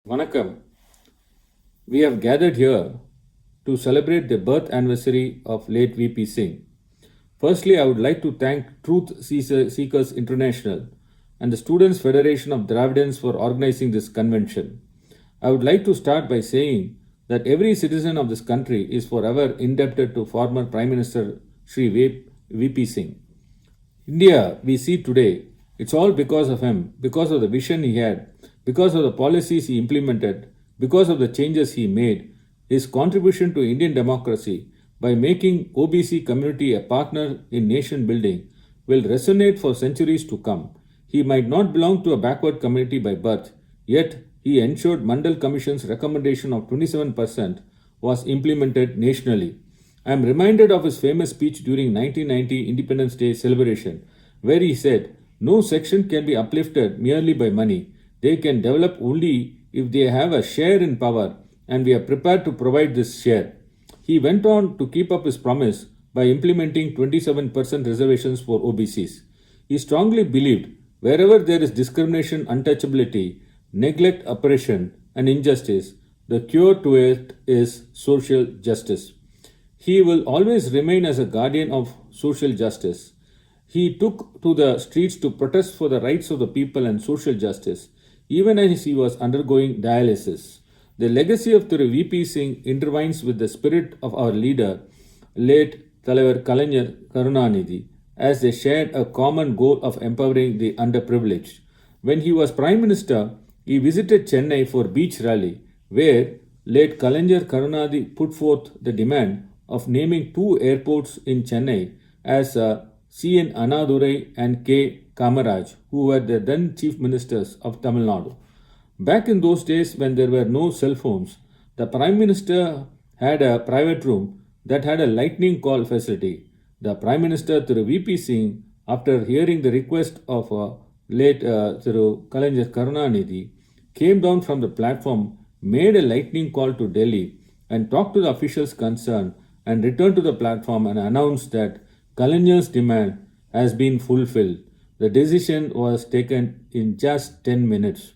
Vanakkam. We have gathered here to celebrate the birth anniversary of late V.P. Singh. Firstly, I would like to thank Truthseekers International and the Students Federation of Dravidians for organizing this convention. I would like to start by saying that every citizen of this country is forever indebted to former Prime Minister V.P. Singh. India we see today, it's all because of him, because of the vision he had, because of the policies he implemented, because of the changes he made. His contribution to Indian democracy by making OBC community a partner in nation building will resonate for centuries to come. He might not belong to a backward community by birth, yet he ensured Mandal Commission's recommendation of 27% was implemented nationally. I am reminded of his famous speech during 1990 Independence Day celebration, where he said, "No section can be uplifted merely by money. They can develop only if they have a share in power, and we are prepared to provide this share." He went on to keep up his promise by implementing 27% reservations for OBCs. He strongly believed wherever there is discrimination, untouchability, neglect, oppression, and injustice, the cure to it is social justice. He will always remain as a guardian of social justice. He took to the streets to protest for the rights of the people and social justice, even as he was undergoing dialysis. The legacy of Thiru V.P. Singh intertwines with the spirit of our leader, late தலைவர் Kalanyar Karunanidhi, as they shared a common goal of empowering the underprivileged. When he was Prime Minister, he visited Chennai for beach rally, where late Kalanyar Karunanidhi put forth the demand of naming two airports in Chennai as C.N. Annadurai and K. Kamaraj, who were the then Chief Ministers of Tamil Nadu. Back in those days when there were no cell phones, the Prime Minister had a private room that had a lightning call facility. The Prime Minister Thiru V.P. Singh, after hearing the request of late Thiru Kalanyar Karunanidhi, came down from the platform, made a lightning call to Delhi, and talked to the officials concerned, and returned to the platform and announced that Kalanyar's demand has been fulfilled. The decision was taken in just 10 minutes.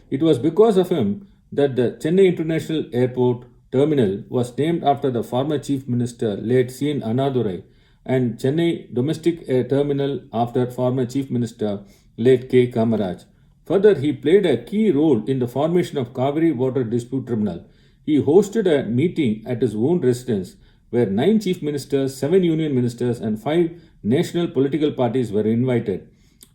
It was because of him that the Chennai International Airport terminal was named after the former Chief Minister late C.N. Annadurai, and Chennai Domestic Air Terminal after former Chief Minister late K. Kamaraj. Further, he played a key role in the formation of Kaveri Water Dispute Tribunal. He hosted a meeting at his own residence where 9 chief ministers, 7 union ministers, and 5 national political parties were invited.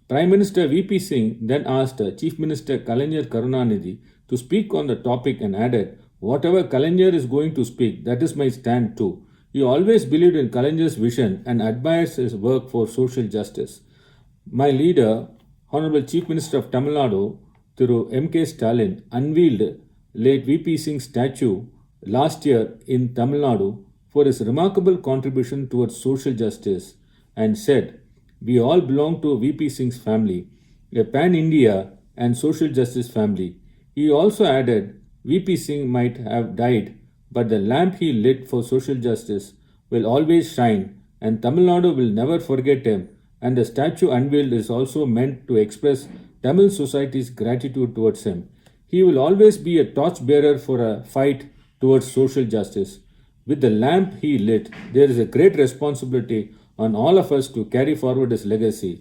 Prime Minister V.P. Singh then asked Chief Minister Kalanyar Karunanidhi to speak on the topic and added, "Whatever Kalanyar is going to speak, that is my stand too." He always believed in Kalanyar's vision and admires his work for social justice. My leader, Honorable Chief Minister of Tamil Nadu, Thiru M.K. Stalin, unveiled late V.P. Singh's statue last year in Tamil Nadu for his remarkable contribution towards social justice and said, "We all belong to V.P. Singh's family, a pan-India and social justice family." He also added, "V.P. Singh might have died, but the lamp he lit for social justice will always shine, and Tamil Nadu will never forget him, and the statue unveiled is also meant to express Tamil society's gratitude towards him. He will always be a torchbearer for a fight towards social justice. With the lamp he lit, there is a great responsibility on all of us to carry forward his legacy.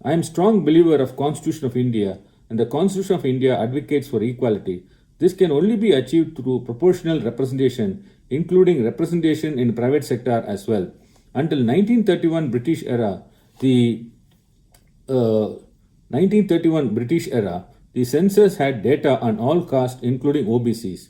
I am a strong believer of Constitution of India, and the Constitution of India advocates for equality. This can only be achieved through proportional representation, including representation in private sector as well. Until 1931 British era, the 1931 British era, the census had data on all castes including OBCs,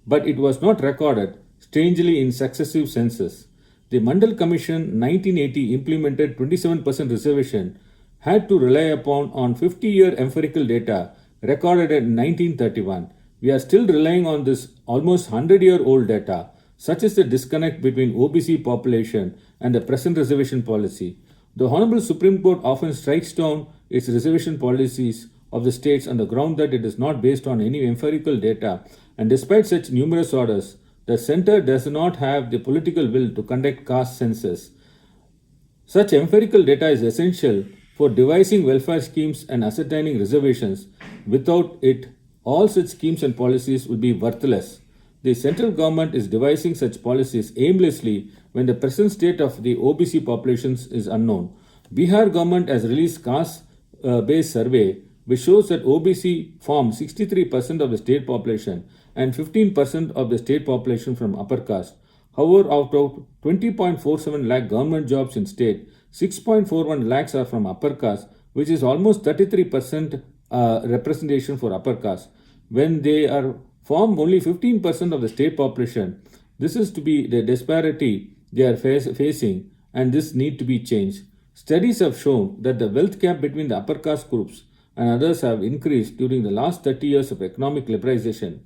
but it was not recorded, strangely, in successive census. The Mandal Commission 1980 implemented 27% reservation had to rely upon on 50-year empirical data recorded in 1931. We are still relying on this almost 100-year-old data. Such is the disconnect between OBC population and the present reservation policy. The Honorable Supreme Court often strikes down its reservation policies of the states on the ground that it is not based on any empirical data, and despite such numerous orders, the centre does not have the political will to conduct caste census. Such empirical data is essential for devising welfare schemes and ascertaining reservations. Without it, all such schemes and policies would be worthless. The central government is devising such policies aimlessly when the present state of the OBC populations is unknown. Bihar government has released caste-based survey which shows that OBC form 63% of the state population and 15% of the state population from upper caste. However, out of 20.47 lakh government jobs in state, 6.41 lakhs are from upper caste, which is almost 33% representation for upper caste. When they are form only 15% of the state population, this is to be the disparity they are facing, and this need to be changed. Studies have shown that the wealth gap between the upper caste groups and others have increased during the last 30 years of economic liberalization,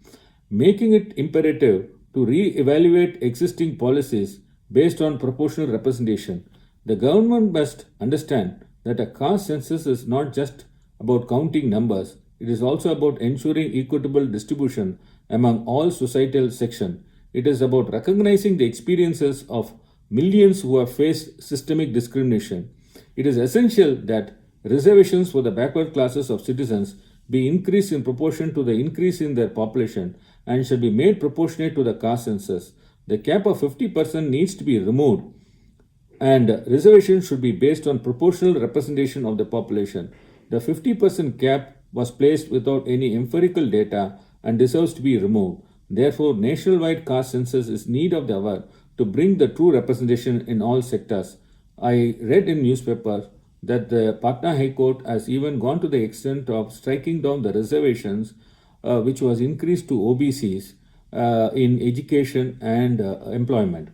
making it imperative to re-evaluate existing policies based on proportional representation. The government must understand that a caste census is not just about counting numbers, it is also about ensuring equitable distribution among all societal sections. It is about recognizing the experiences of millions who have faced systemic discrimination. It is essential that reservations for the backward classes of citizens be increased in proportion to the increase in their population and shall be made proportionate to the caste census. The cap of 50% needs to be removed, and reservation should be based on proportional representation of the population. The 50% cap was placed without any empirical data and deserves to be removed. Therefore, nationwide caste census is need of the hour to bring the true representation in all sectors. I read in newspaper that the Patna High Court has even gone to the extent of striking down the reservations which was increased to OBCs in education and employment.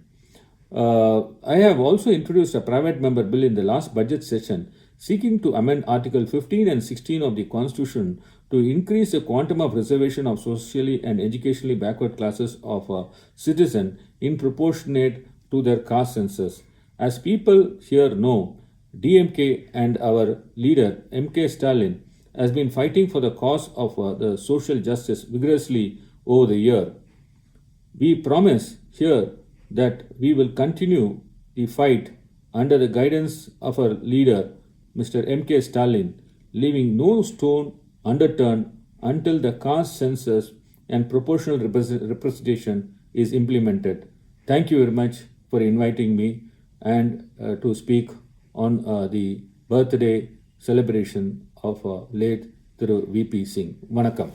I have also introduced a private member bill in the last budget session seeking to amend Article 15 and 16 of the Constitution to increase the quantum of reservation of socially and educationally backward classes of citizens in proportionate to their caste census. As people here know, DMK and our leader M.K. Stalin has been fighting for the cause of the social justice vigorously over the year. We promise here that we will continue the fight under the guidance of our leader, Mr. M.K. Stalin, leaving no stone unturned until the caste census and proportional representation is implemented. Thank you very much for inviting me and to speak on the birthday celebration of late Thiru V.P. Singh. Vanakkam.